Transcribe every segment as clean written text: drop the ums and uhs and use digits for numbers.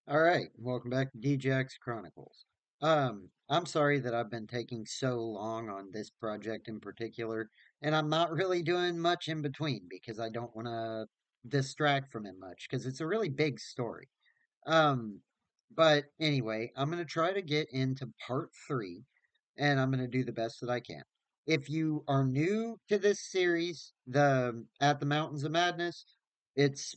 All right, welcome back to DJX Chronicles. I'm sorry that I've been taking so long on this project in particular, and I'm not really doing much in between because I don't want to distract from it much because it's a really big story. Um, but anyway, I'm going to try to get into part three, and I'm going to do the best that I can. If you are new to this series, the At the Mountains of Madness, it's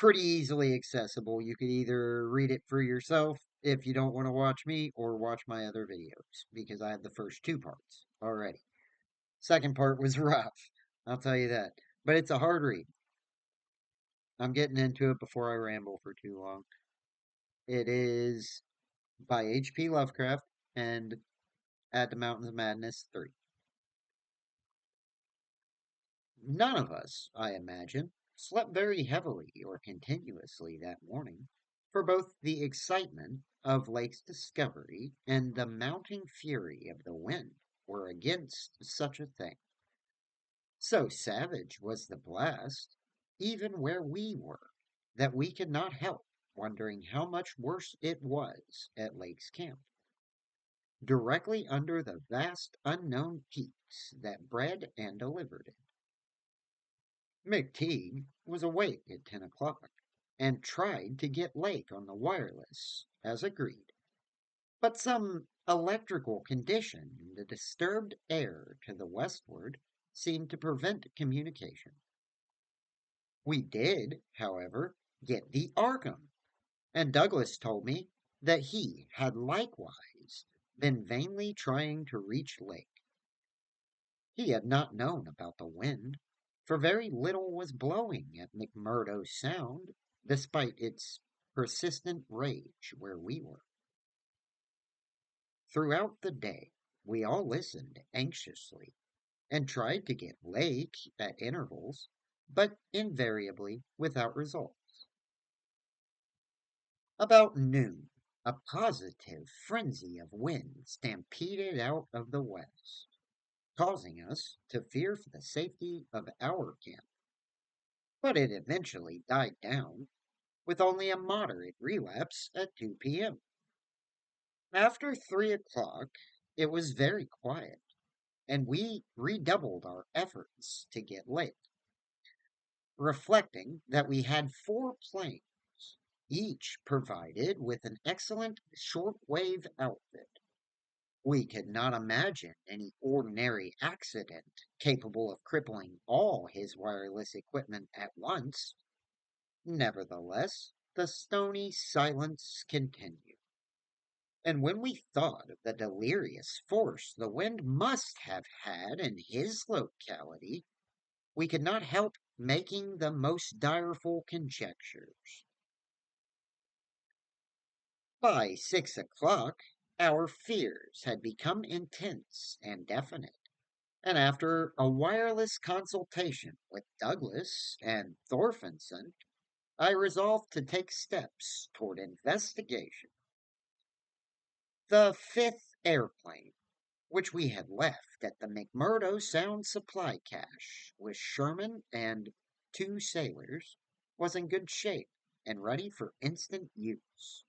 pretty easily accessible. You could either read it for yourself if you don't want to watch me, or watch my other videos because I have the first two parts already. Second part was rough, I'll tell you that. But it's a hard read. I'm getting into it before I ramble for too long. It is by H.P. Lovecraft and At the Mountains of Madness 3. None of us, I imagine, slept very heavily or continuously that morning, for both the excitement of Lake's discovery and the mounting fury of the wind were against such a thing. So savage was the blast, even where we were, that we could not help wondering how much worse it was at Lake's camp, directly under the vast unknown peaks that bred and delivered it. McTeague was awake at 10 o'clock and tried to get Lake on the wireless, as agreed. But some electrical condition in the disturbed air to the westward seemed to prevent communication. We did, however, get the Arkham, and Douglas told me that he had likewise been vainly trying to reach Lake. He had not known about the wind, for very little was blowing at McMurdo Sound, despite its persistent rage where we were. Throughout the day, we all listened anxiously and tried to get Lake at intervals, but invariably without result. About noon, a positive frenzy of wind stampeded out of the west, causing us to fear for the safety of our camp. But it eventually died down, with only a moderate relapse at 2 p.m. After 3 o'clock, it was very quiet, and we redoubled our efforts to get Lake, reflecting that we had four planes, each provided with an excellent shortwave outfit. We could not imagine any ordinary accident capable of crippling all his wireless equipment at once. Nevertheless, the stony silence continued, and when we thought of the delirious force the wind must have had in his locality, we could not help making the most direful conjectures. By 6 o'clock, our fears had become intense and definite, and after a wireless consultation with Douglas and Thorfinson, I resolved to take steps toward investigation. The fifth airplane, which we had left at the McMurdo Sound supply cache with Sherman and two sailors, was in good shape and ready for instant use.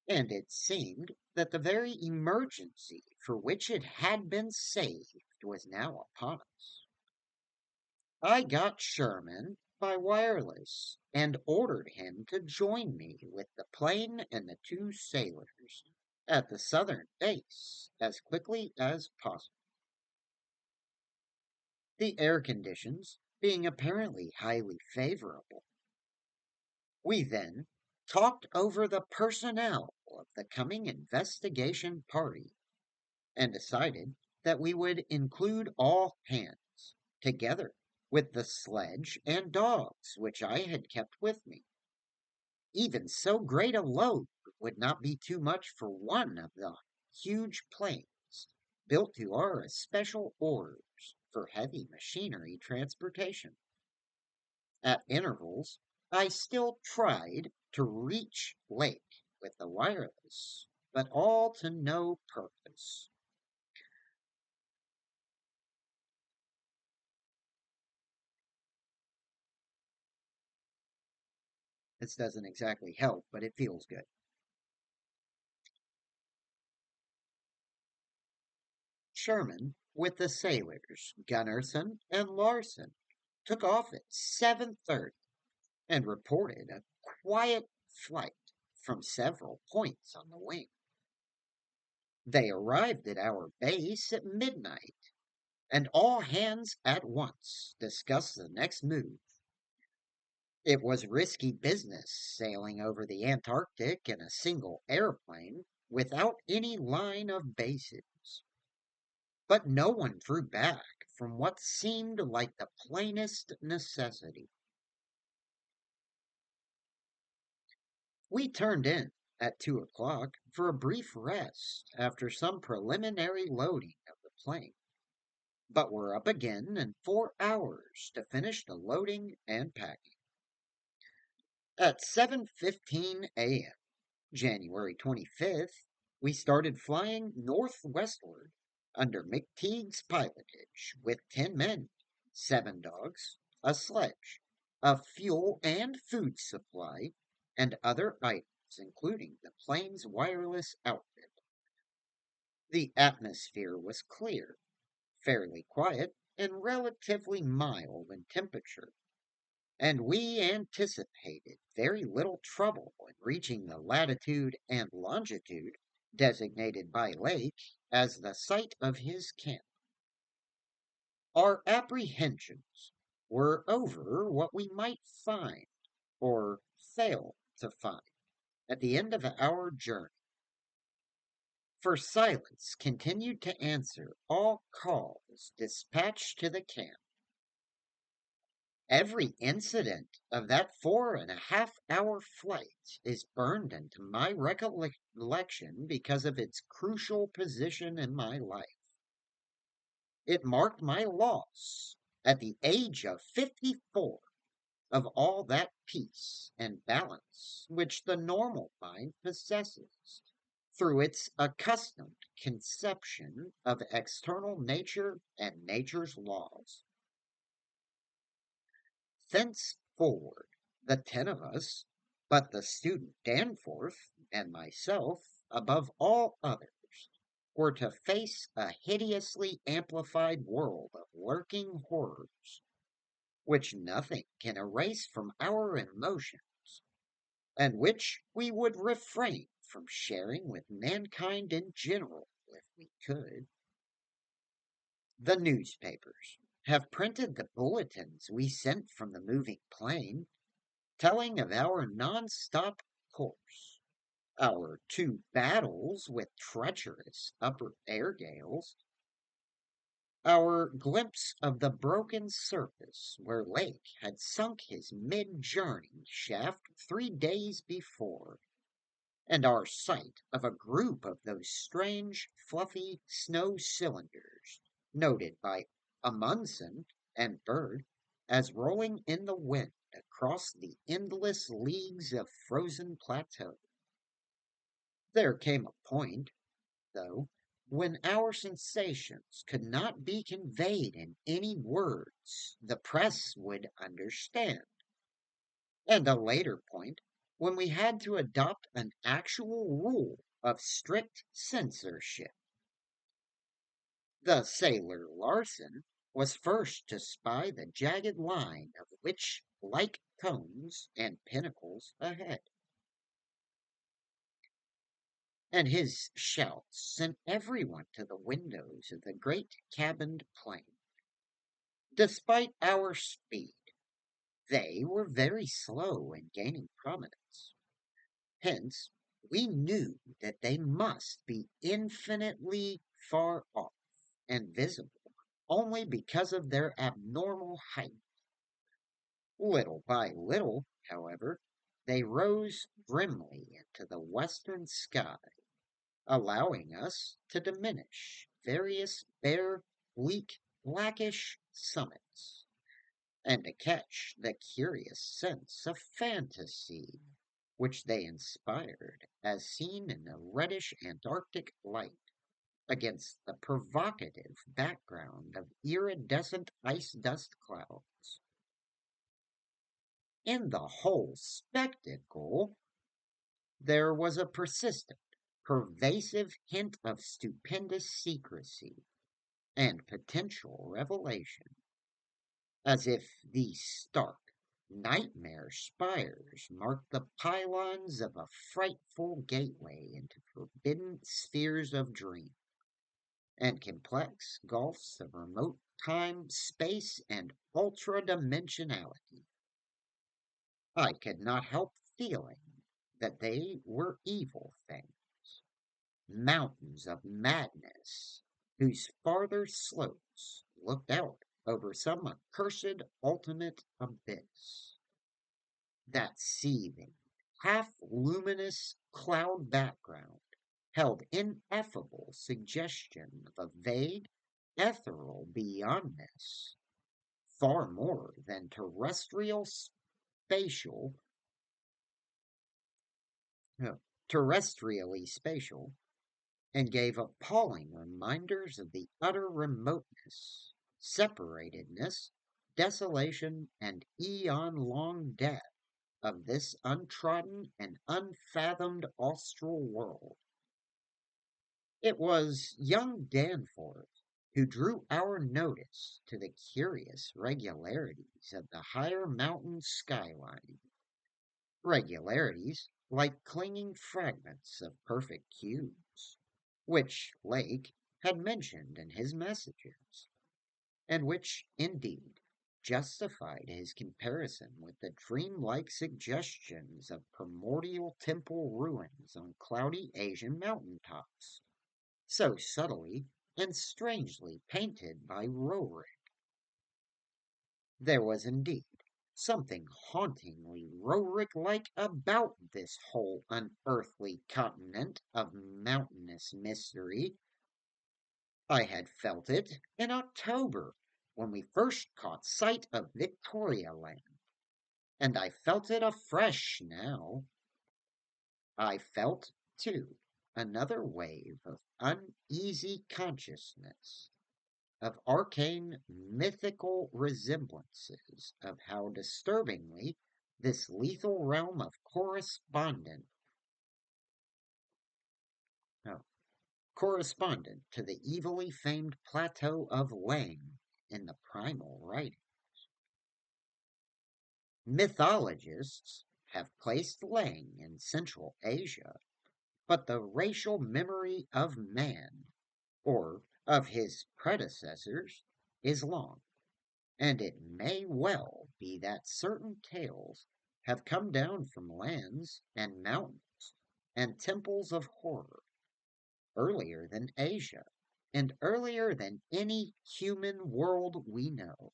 And it seemed that the very emergency for which it had been saved was now upon us. I got Sherman by wireless and ordered him to join me with the plane and the two sailors at the southern base as quickly as possible. The air conditions being apparently highly favorable, we then talked over the personnel of the coming investigation party and decided that we would include all hands, together with the sledge and dogs which I had kept with me. Even so great a load would not be too much for one of the huge planes built to our especial orders for heavy machinery transportation. At intervals, I still tried to reach Lake with the wireless, but all to no purpose. This doesn't exactly help, but it feels good. Sherman, with the sailors Gunnarsson and Larson, took off at 7:30 and reported a quiet flight from several points on the wing. They arrived at our base at midnight, and all hands at once discussed the next move. It was risky business sailing over the Antarctic in a single airplane without any line of bases. But no one drew back from what seemed like the plainest necessity. We turned in at 2 o'clock for a brief rest after some preliminary loading of the plane, but we're up again in 4 hours to finish the loading and packing. At 7:15 a.m., January 25th, we started flying northwestward under McTeague's pilotage with 10 men, 7 dogs, a sledge, a fuel and food supply, and other items, including the plane's wireless outfit. The atmosphere was clear, fairly quiet, and relatively mild in temperature, and we anticipated very little trouble in reaching the latitude and longitude designated by Lake as the site of his camp. Our apprehensions were over what we might find or fail to find at the end of our journey, for silence continued to answer all calls dispatched to the camp. Every incident of that 4.5 hour flight is burned into my recollection because of its crucial position in my life. It marked my loss at the age of 54 of all that peace and balance which the normal mind possesses through its accustomed conception of external nature and nature's laws. Thenceforward, the 10 of us, but the student Danforth and myself above all others, were to face a hideously amplified world of lurking horrors, which nothing can erase from our emotions, and which we would refrain from sharing with mankind in general if we could. The newspapers have printed the bulletins we sent from the moving plane, telling of our non-stop course, our 2 battles with treacherous upper air gales, our glimpse of the broken surface where Lake had sunk his mid-journey shaft 3 days before, and our sight of a group of those strange, fluffy snow cylinders, noted by Amundsen and Bird as rolling in the wind across the endless leagues of frozen plateau. There came a point, though, when our sensations could not be conveyed in any words the press would understand, and a later point when we had to adopt an actual rule of strict censorship. The sailor Larson was first to spy the jagged line of witch like cones and pinnacles ahead, and his shouts sent everyone to the windows of the great cabined plane. Despite our speed, they were very slow in gaining prominence. Hence, we knew that they must be infinitely far off and visible only because of their abnormal height. Little by little, however, they rose grimly into the western sky, allowing us to diminish various bare, bleak, blackish summits, and to catch the curious sense of fantasy which they inspired as seen in the reddish Antarctic light against the provocative background of iridescent ice dust clouds. in the whole spectacle, there was a persistent, pervasive hint of stupendous secrecy and potential revelation, as if these stark, nightmare spires marked the pylons of a frightful gateway into forbidden spheres of dream and complex gulfs of remote time, space, and ultra dimensionality. I could not help feeling that they were evil things, mountains of madness, whose farther slopes looked out over some accursed ultimate abyss. That seething, half luminous cloud background held ineffable suggestion of a vague, ethereal beyondness, far more than spatial, no, terrestrially spatial, and gave appalling reminders of the utter remoteness, separatedness, desolation, and eon long death of this untrodden and unfathomed austral world. It was young Danforth who drew our notice to the curious regularities of the higher mountain skyline, regularities like clinging fragments of perfect cubes, which Lake had mentioned in his messages, and which, indeed, justified his comparison with the dreamlike suggestions of primordial temple ruins on cloudy Asian mountain tops, so subtly and strangely painted by Roerick. There was indeed something hauntingly Roerick-like about this whole unearthly continent of mountainous mystery. I had felt it in October when we first caught sight of Victoria Land, and I felt it afresh now. I felt, too, another wave of uneasy consciousness, of arcane mythical resemblances of how disturbingly this lethal realm of no, correspondent to the evilly famed plateau of Lang in the primal writing. Mythologists have placed Lang in Central Asia, but the racial memory of man, or of his predecessors, is long, and it may well be that certain tales have come down from lands and mountains and temples of horror earlier than Asia, and earlier than any human world we know.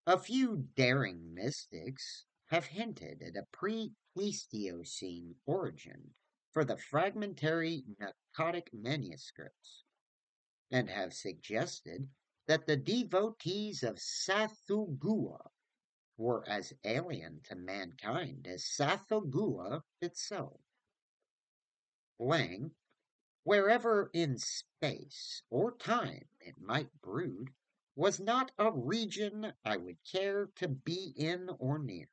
A few daring mystics have hinted at a pre-Pleistocene origin for the fragmentary Naqatic manuscripts, and have suggested that the devotees of Sathugua were as alien to mankind as Sathagua itself. Lang, wherever in space or time it might brood, was not a region I would care to be in or near.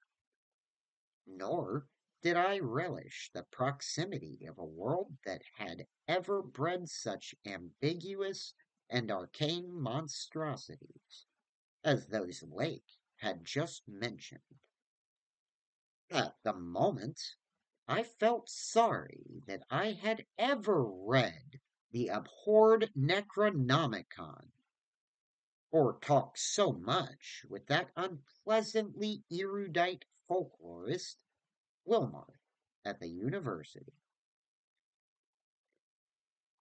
Nor did I relish the proximity of a world that had ever bred such ambiguous and arcane monstrosities as those Lake had just mentioned. At the moment, I felt sorry that I had ever read the abhorred Necronomicon, or talked so much with that unpleasantly erudite folklorist, Wilmarth, at the university.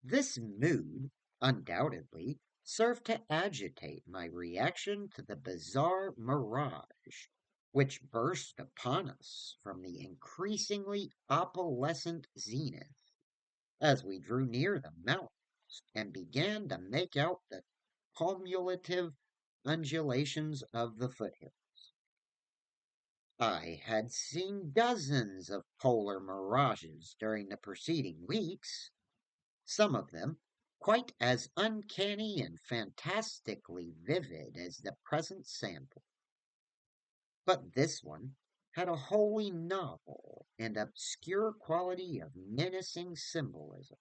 This mood undoubtedly served to agitate my reaction to the bizarre mirage which burst upon us from the increasingly opalescent zenith as we drew near the mountains and began to make out the cumulative undulations of the foothills. I had seen dozens of polar mirages during the preceding weeks, some of them quite as uncanny and fantastically vivid as the present sample. But this one had a wholly novel and obscure quality of menacing symbolism,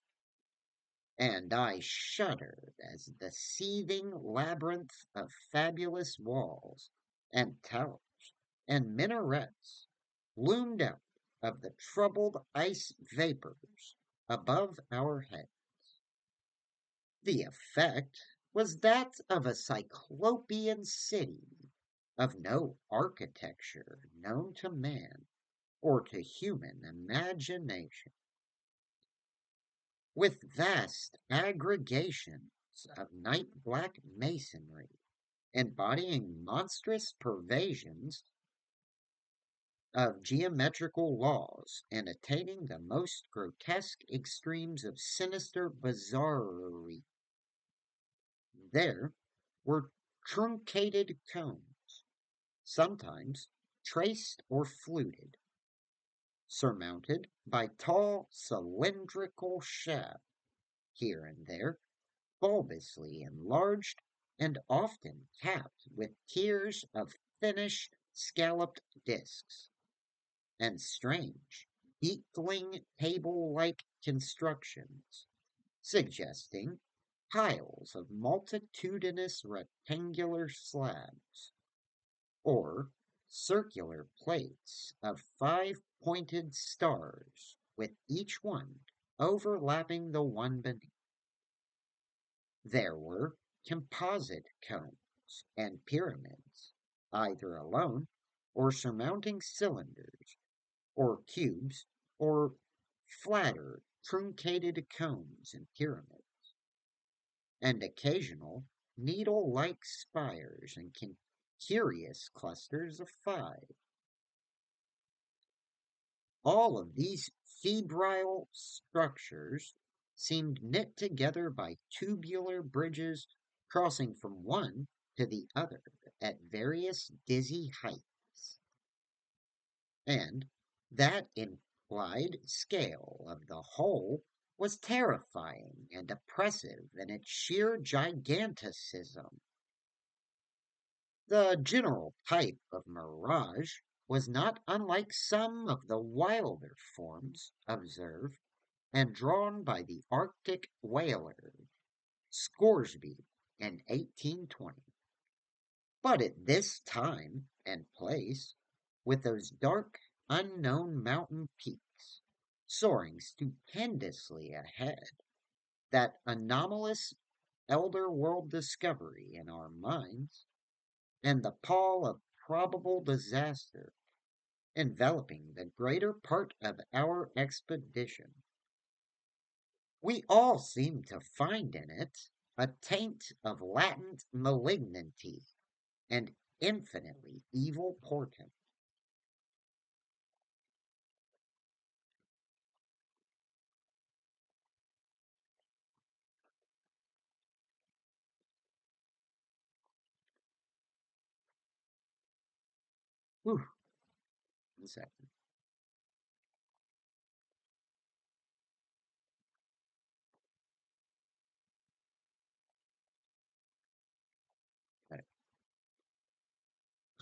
and I shuddered as the seething labyrinth of fabulous walls and towers and minarets loomed out of the troubled ice vapors above our heads. The effect was that of a cyclopean city of no architecture known to man or to human imagination, with vast aggregations of night black masonry embodying monstrous pervasions of geometrical laws and attaining the most grotesque extremes of sinister bizarrerie. There were truncated cones, sometimes traced or fluted, surmounted by tall cylindrical shafts, here and there bulbously enlarged and often capped with tiers of finished scalloped discs, and strange, beetling table-like constructions, suggesting piles of multitudinous rectangular slabs, or circular plates of five-pointed stars, with each one overlapping the one beneath. There were composite cones and pyramids, either alone or surmounting cylinders or cubes or flatter truncated cones and pyramids, and occasional needle-like spires and curious clusters of five. All of these febrile structures seemed knit together by tubular bridges crossing from one to the other at various dizzy heights, and that implied scale of the whole was terrifying and oppressive in its sheer giganticism. The general type of mirage was not unlike some of the wilder forms observed and drawn by the Arctic whaler Scoresby in 1820. But at this time and place, with those dark, unknown mountain peaks soaring stupendously ahead, that anomalous elder world discovery in our minds, and the pall of probable disaster enveloping the greater part of our expedition, we all seem to find in it a taint of latent malignity and infinitely evil portent. Whew, 1 second.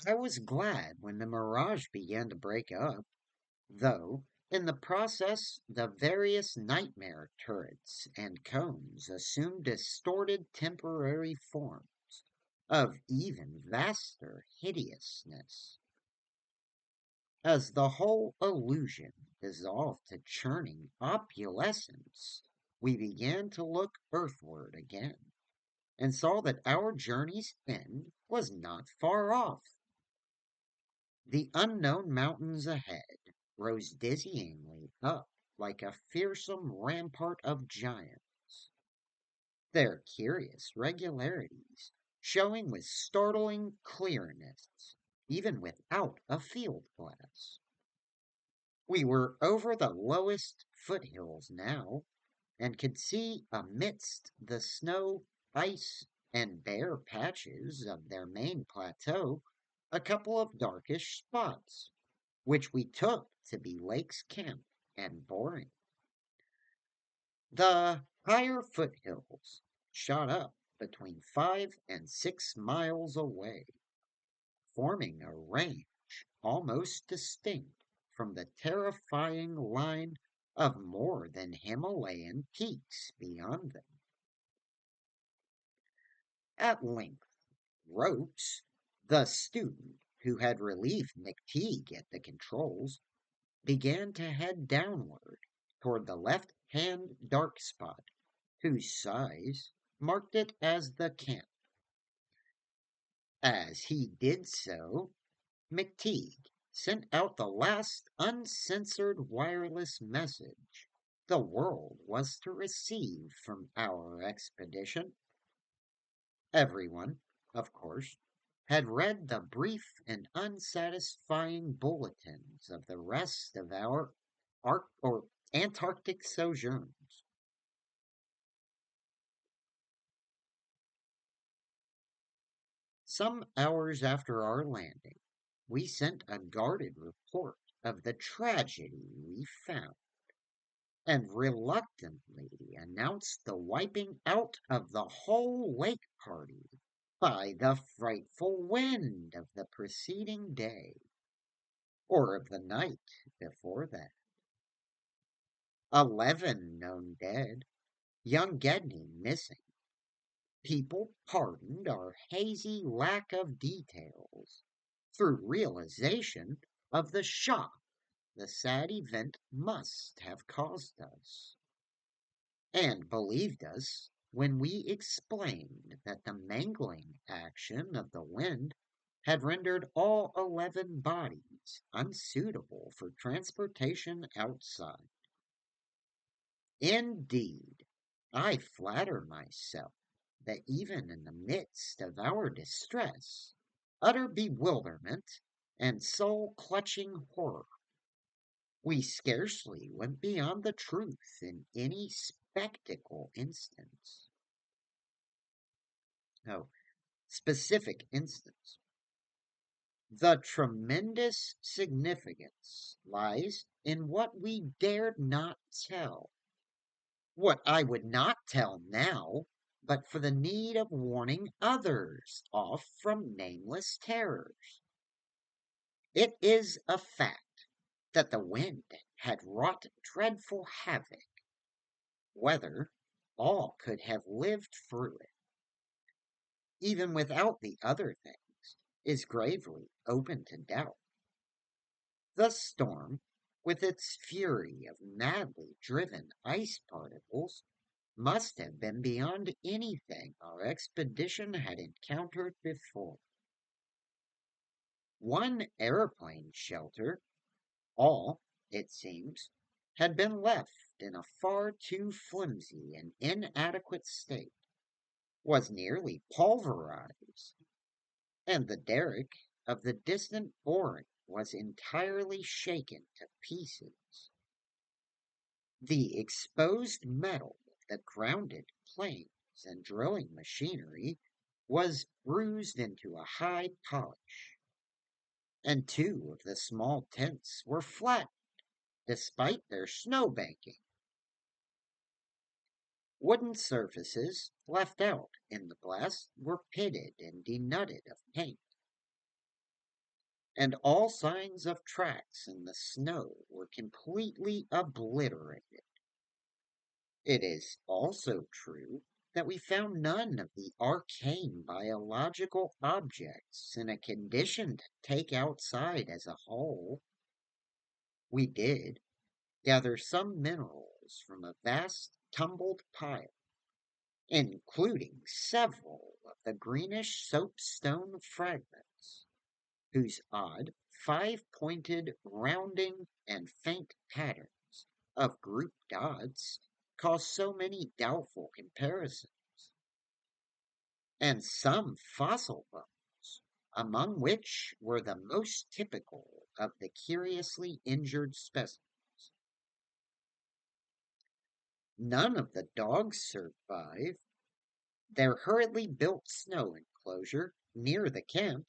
I was glad when the mirage began to break up, though in the process the various nightmare turrets and cones assumed distorted temporary forms of even vaster hideousness. As the whole illusion dissolved to churning opalescence, we began to look earthward again, and saw that our journey's end was not far off. The unknown mountains ahead rose dizzyingly up like a fearsome rampart of giants, their curious regularities showing with startling clearness, even without a field glass. We were over the lowest foothills now, and could see amidst the snow, ice, and bare patches of their main plateau a couple of darkish spots, which we took to be Lakes Camp and Boring. The higher foothills shot up between 5 and 6 miles away, forming a range almost distinct from the terrifying line of more than Himalayan peaks beyond them. At length, Ropes, the student who had relieved McTeague at the controls, began to head downward toward the left hand dark spot, whose size marked it as the camp. As he did so, McTeague sent out the last uncensored wireless message the world was to receive from our expedition. Everyone, of course, had read the brief and unsatisfying bulletins of the rest of our Antarctic sojourns. Some hours after our landing, we sent a guarded report of the tragedy we found, and reluctantly announced the wiping out of the whole lake party by the frightful wind of the preceding day, or of the night before that. 11 known dead, young Gedney missing. People pardoned our hazy lack of details through realization of the shock the sad event must have caused us, and believed us when we explained that the mangling action of the wind had rendered all 11 bodies unsuitable for transportation outside. Indeed, I flatter myself that even in the midst of our distress, utter bewilderment, and soul clutching horror, we scarcely went beyond the truth in any spectacle instance. No, specific instance. The tremendous significance lies in what we dared not tell. What I would not tell now, but for the need of warning others off from nameless terrors. It is a fact that the wind had wrought dreadful havoc. Whether all could have lived through it, even without the other things, is gravely open to doubt. The storm, with its fury of madly driven ice particles, must have been beyond anything our expedition had encountered before. One airplane shelter, all, it seems, had been left in a far too flimsy and inadequate state, was nearly pulverized, and the derrick of the distant boring was entirely shaken to pieces. The exposed metal of the grounded planes and drilling machinery was bruised into a high polish, and two of the small tents were flattened despite their snow banking. Wooden surfaces left out in the blast were pitted and denuded of paint, and all signs of tracks in the snow were completely obliterated. It is also true that we found none of the arcane biological objects in a condition to take outside as a whole. We did gather some minerals from a vast tumbled pile, including several of the greenish soapstone fragments, whose odd, five-pointed rounding and faint patterns of grouped dots caused so many doubtful comparisons, and some fossil bones, among which were the most typical of the curiously injured specimens. None of the dogs survived, their hurriedly built snow enclosure near the camp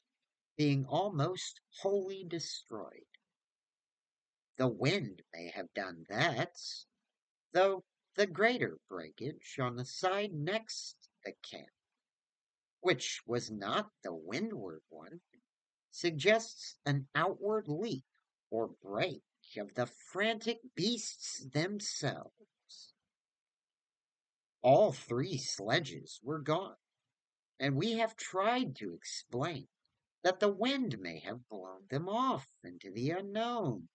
being almost wholly destroyed. The wind may have done that, though the greater breakage on the side next the camp, which was not the windward one, suggests an outward leap or break of the frantic beasts themselves. All three sledges were gone, and we have tried to explain that the wind may have blown them off into the unknown.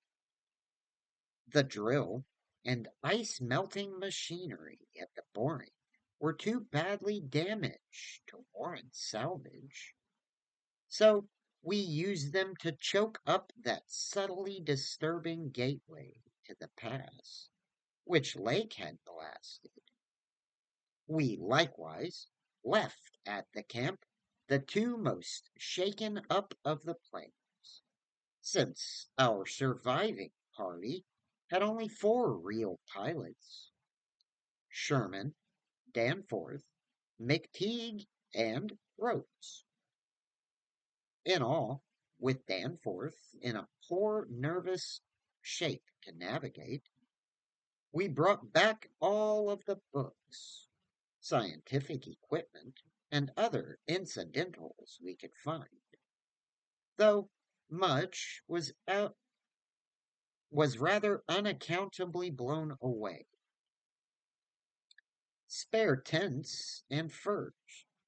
The drill and ice melting machinery at the boring were too badly damaged to warrant salvage. So we used them to choke up that subtly disturbing gateway to the pass, which Lake had blasted. We likewise left at the camp the two most shaken up of the planes, since our surviving party had only four real pilots: Sherman, Danforth, McTeague, and Rhodes. In all, with Danforth in a poor nervous shape to navigate, we brought back all of the books, scientific equipment, and other incidentals we could find, though much was rather unaccountably blown away. Spare tents and furs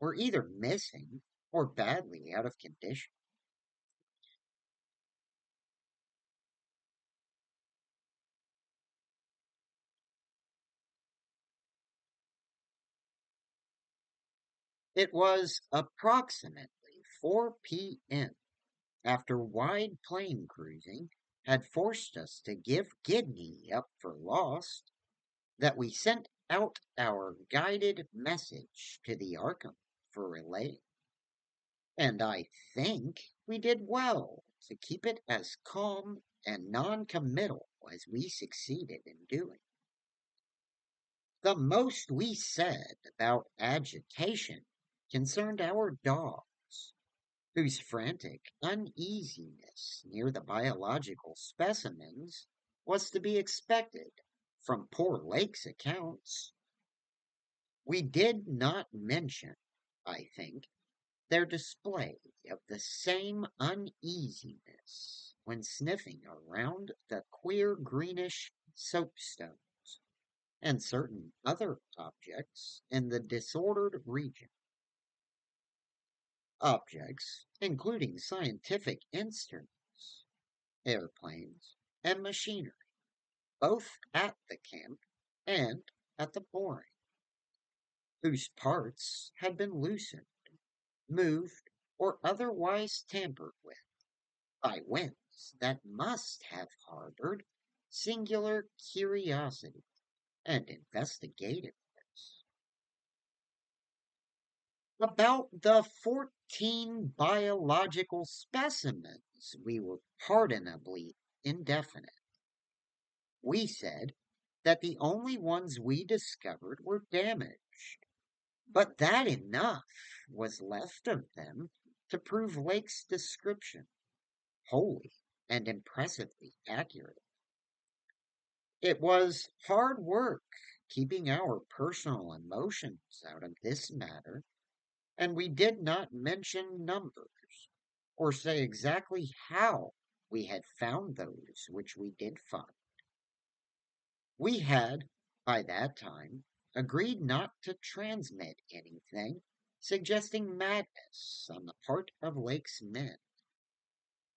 were either missing or badly out of condition. It was approximately 4 p.m. after wide plain cruising had forced us to give Gidney up for lost that we sent out our guided message to the Arkham for relaying. And I think we did well to keep it as calm and non committal as we succeeded in doing. The most we said about agitation concerned our dogs, whose frantic uneasiness near the biological specimens was to be expected from poor Lake's accounts. We did not mention, I think, their display of the same uneasiness when sniffing around the queer greenish soapstones and certain other objects in the disordered region. Objects including scientific instruments, airplanes, and machinery, both at the camp and at the boring, whose parts had been loosened, moved, or otherwise tampered with by winds that must have harbored singular curiosity and investigativeness. About the 14 biological specimens we were pardonably indefinite. We said that the only ones we discovered were damaged, but that enough was left of them to prove Lake's description wholly and impressively accurate. It was hard work keeping our personal emotions out of this matter, and we did not mention numbers or say exactly how we had found those which we did find. We had, by that time, agreed not to transmit anything suggesting madness on the part of Lake's men,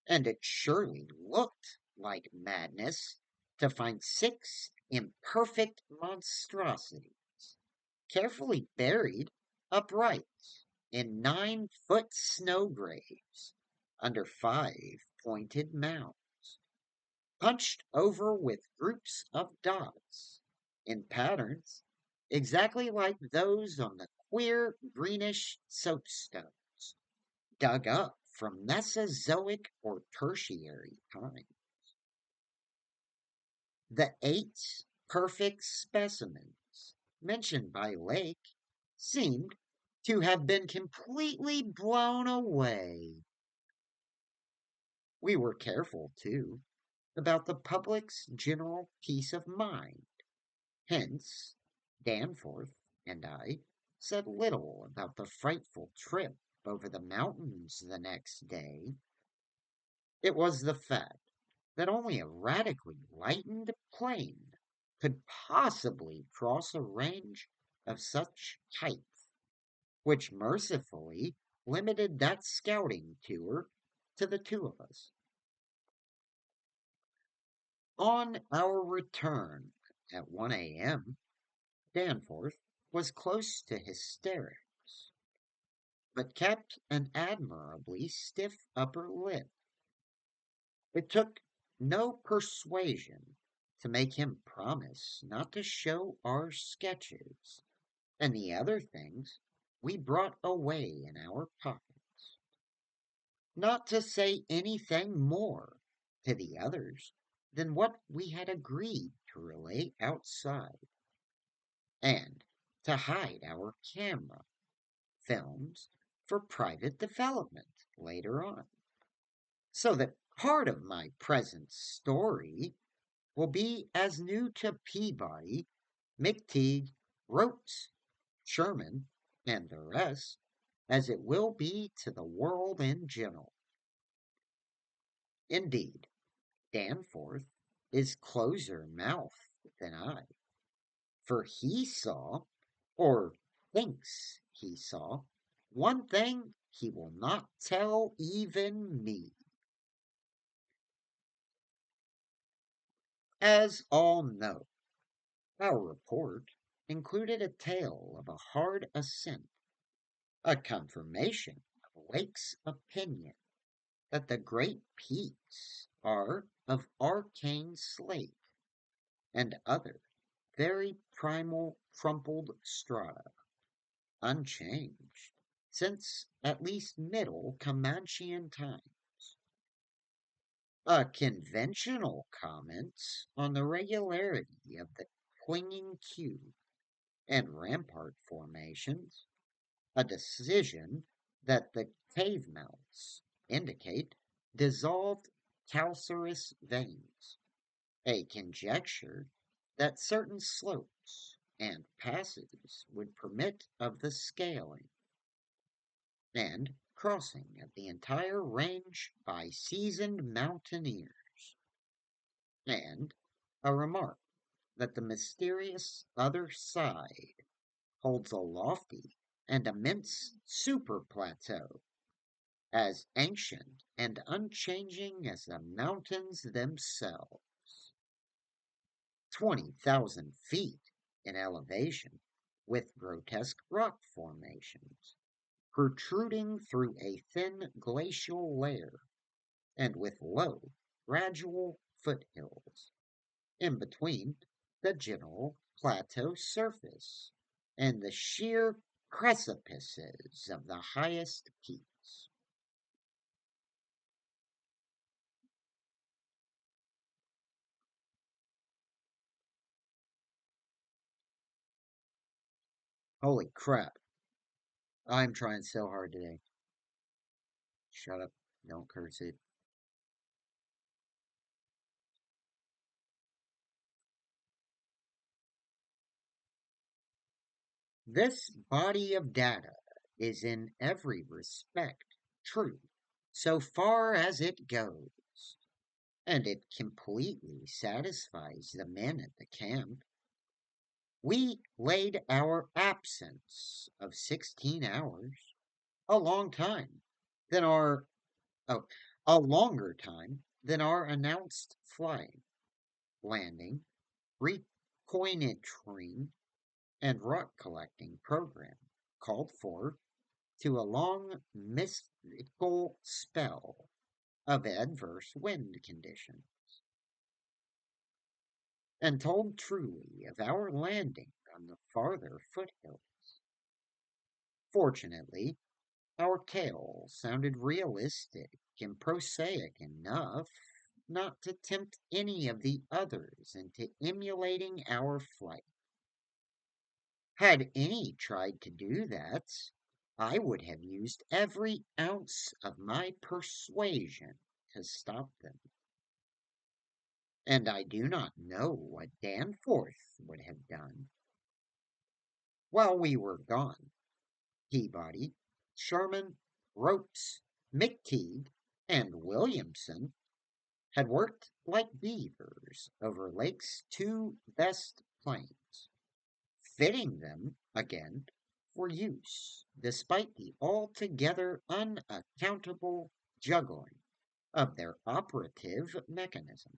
and it surely looked like madness to find six imperfect monstrosities carefully buried upright in 9-foot snow graves under five pointed mounds, punched over with groups of dots in patterns exactly like those on the queer greenish soapstones dug up from Mesozoic or Tertiary times. The eight perfect specimens mentioned by Lake seemed to have been completely blown away. We were careful, too, about the public's general peace of mind. Hence, Danforth and I said little about the frightful trip over the mountains the next day, It was the fact that only a radically lightened plane could possibly cross a range of such height, which mercifully limited that scouting tour to the two of us. On our return at 1 a.m., Danforth was close to hysterics, but kept an admirably stiff upper lip. It took no persuasion to make him promise not to show our sketches and the other things we brought away in our pockets, not to say anything more to the others than what we had agreed to relay outside, and to hide our camera films for private development later on. So that part of my present story will be as new to Peabody, McTeague, Ropes, Sherman, and the rest as it will be to the world in general. Indeed, Danforth is closer mouthed than I, for he saw, or thinks he saw, one thing he will not tell even me. As all know, our report included a tale of a hard ascent, a confirmation of Lake's opinion that the great peaks are of arcane slate and other very primal crumpled strata, unchanged since at least middle Comanchean times. A conventional comment on the regularity of the clinging cube and rampart formations, a decision that the cave mouths indicate dissolved calcareous veins, a conjecture that certain slopes and passes would permit of the scaling and crossing of the entire range by seasoned mountaineers, and a remark that the mysterious other side holds a lofty and immense super plateau, as ancient and unchanging as the mountains themselves, 20,000 feet in elevation, with grotesque rock formations protruding through a thin glacial layer, and with low, gradual foothills in between the general plateau surface and the sheer precipices of the highest peaks. Holy crap, I'm trying so hard today. Shut up, don't curse it. This body of data is in every respect true, so far as it goes, and it completely satisfies the men at the camp. We laid our absence of 16 hours, a long time, than our, oh, a longer time than our announced flying, landing, reconnoitering, and rock collecting program called for to a long mystical spell of adverse wind conditions, and told truly of our landing on the farther foothill. Fortunately, our tale sounded realistic and prosaic enough not to tempt any of the others into emulating our flight. Had any tried to do that, I would have used every ounce of my persuasion to stop them. And I do not know what Danforth would have done. While we were gone, Peabody, Sherman, Ropes, McTeague, and Williamson had worked like beavers over Lake's two best planes, fitting them again for use, despite the altogether unaccountable juggling of their operative mechanism.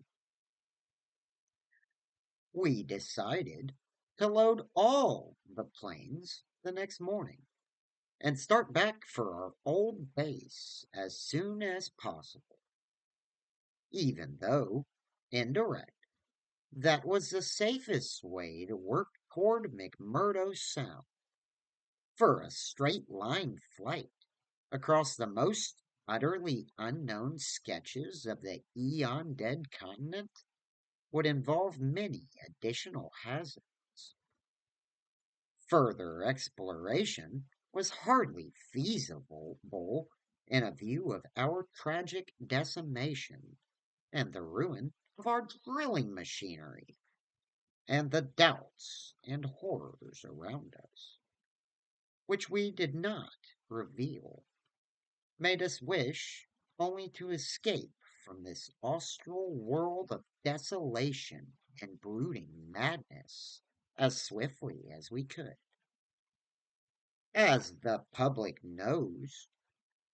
We decided to load all the planes the next morning and start back for our old base as soon as possible, even though, indirect, that was the safest way to work toward McMurdo Sound for a straight line flight across the most utterly unknown sketches of the eon dead continent would involve many additional hazards. Further exploration was hardly feasible in a view of our tragic decimation and the ruin of our drilling machinery and the doubts and horrors around us, which we did not reveal, made us wish only to escape from this austral world of desolation and brooding madness as swiftly as we could. As the public knows,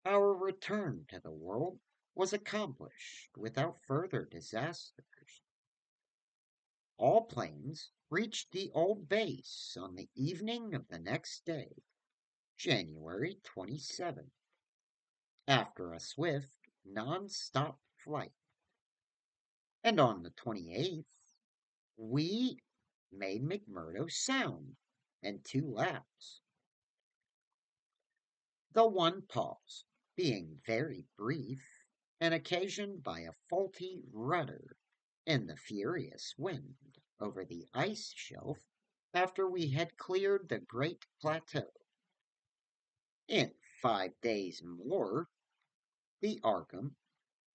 our return to the world was accomplished without further disasters. All planes reached the old base on the evening of the next day, January 27th, after a swift, non-stop flight. And on the 28th, we made McMurdo Sound in 2 laps. The one pause being very brief and occasioned by a faulty rudder in the furious wind over the ice shelf after we had cleared the great plateau. In 5 days more, the Arkham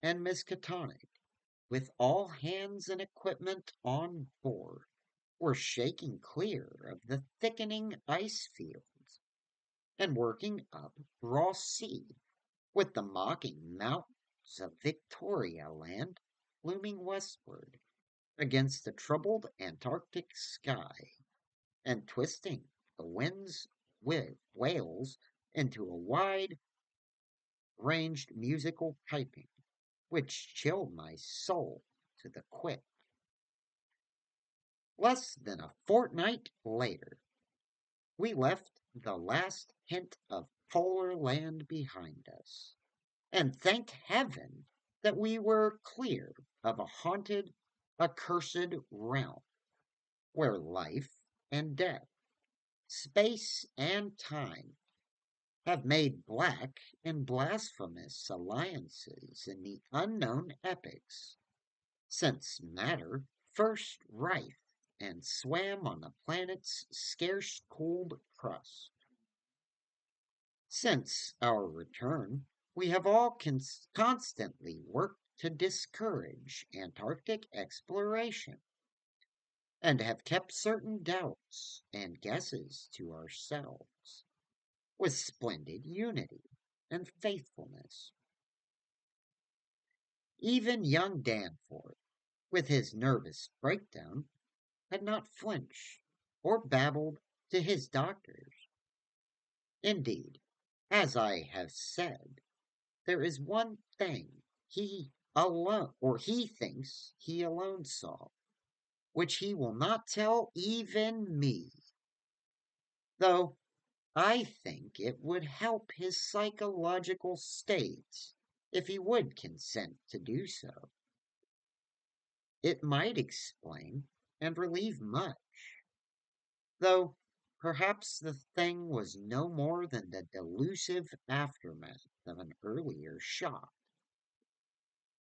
and Miskatonic, with all hands and equipment on board, were shaking clear of the thickening ice fields and working up Ross Sea with the mocking mountains of Victoria Land looming westward against the troubled Antarctic sky and twisting the wind's wails into a wide ranged musical piping which chilled my soul to the quick. Less than a fortnight later, we left the last hint of polar land behind us, and thanked heaven that we were clear of a haunted, accursed realm where life and death, space and time have made black and blasphemous alliances in the unknown epochs since matter first rife and swam on the planet's scarce cooled crust. Since our return, we have all constantly worked to discourage Antarctic exploration and have kept certain doubts and guesses to ourselves with splendid unity and faithfulness. Even young Danforth, with his nervous breakdown, had not flinched or babbled to his doctors. Indeed, as I have said, there is one thing he thinks he alone saw, which he will not tell even me, though I think it would help his psychological state if he would consent to do so. It might explain and relieve much, though perhaps the thing was no more than the delusive aftermath of an earlier shock.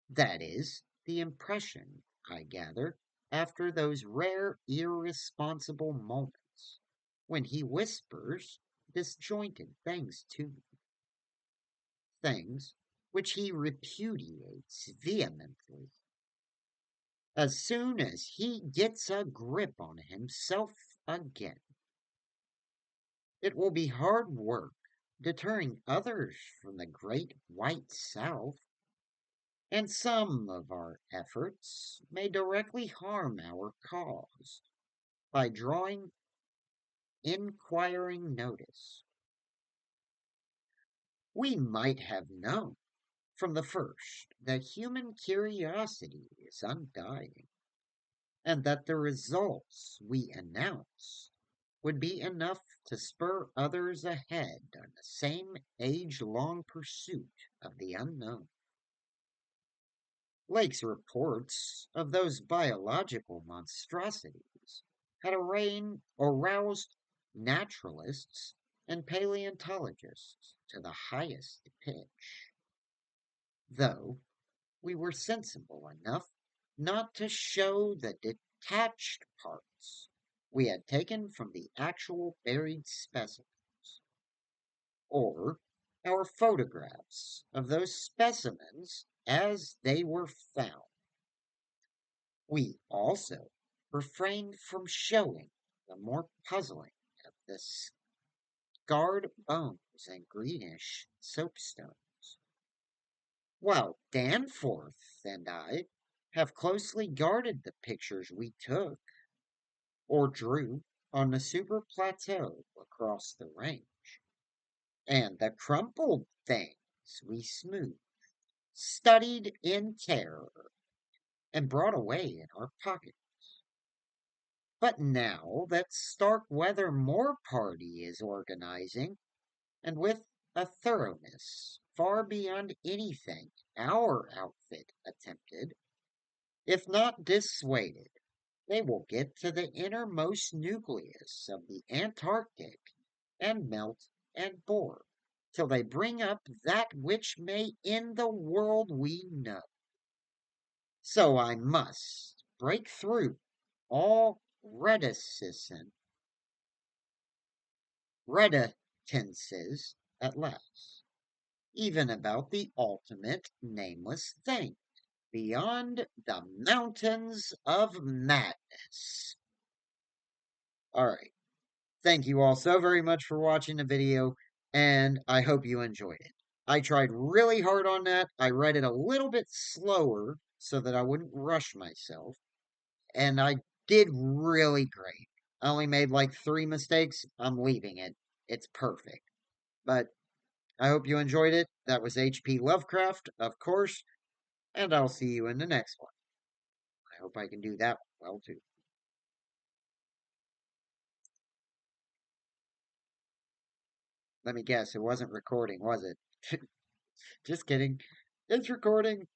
That is, the impression, I gather, after those rare irresponsible moments when he whispers disjointed things to me, things which he repudiates vehemently as soon as he gets a grip on himself again. It will be hard work deterring others from the great white South And some of our efforts may directly harm our cause by drawing inquiring notice. We might have known from the first that human curiosity is undying, and that the results we announce would be enough to spur others ahead on the same age long pursuit of the unknown. Lake's reports of those biological monstrosities had aroused naturalists and paleontologists to the highest pitch, though we were sensible enough not to show the detached parts we had taken from the actual buried specimens, or our photographs of those specimens as they were found. We also refrained from showing the more puzzling of the scarred bones and greenish soapstones, while Danforth and I have closely guarded the pictures we took or drew on the super plateau across the range, and the crumpled things we smoothed, studied in terror, and brought away in our pockets. But now that Starkweather Moore party is organizing, and with a thoroughness far beyond anything our outfit attempted, if not dissuaded, they will get to the innermost nucleus of the Antarctic and melt and bore till they bring up that which may end the world we know. So I must break through all reticences at last, even about the ultimate nameless thing beyond the mountains of madness. All right. Thank you all so very much for watching the video, and I hope you enjoyed it. I tried really hard on that. I read it a little bit slower so that I wouldn't rush myself, and I did really great. I only made like 3 mistakes. I'm leaving it. It's perfect. But I hope you enjoyed it. That was H.P. Lovecraft, of course, and I'll see you in the next one. I hope I can do that one well too. Let me guess, it wasn't recording, was it? Just kidding. It's recording.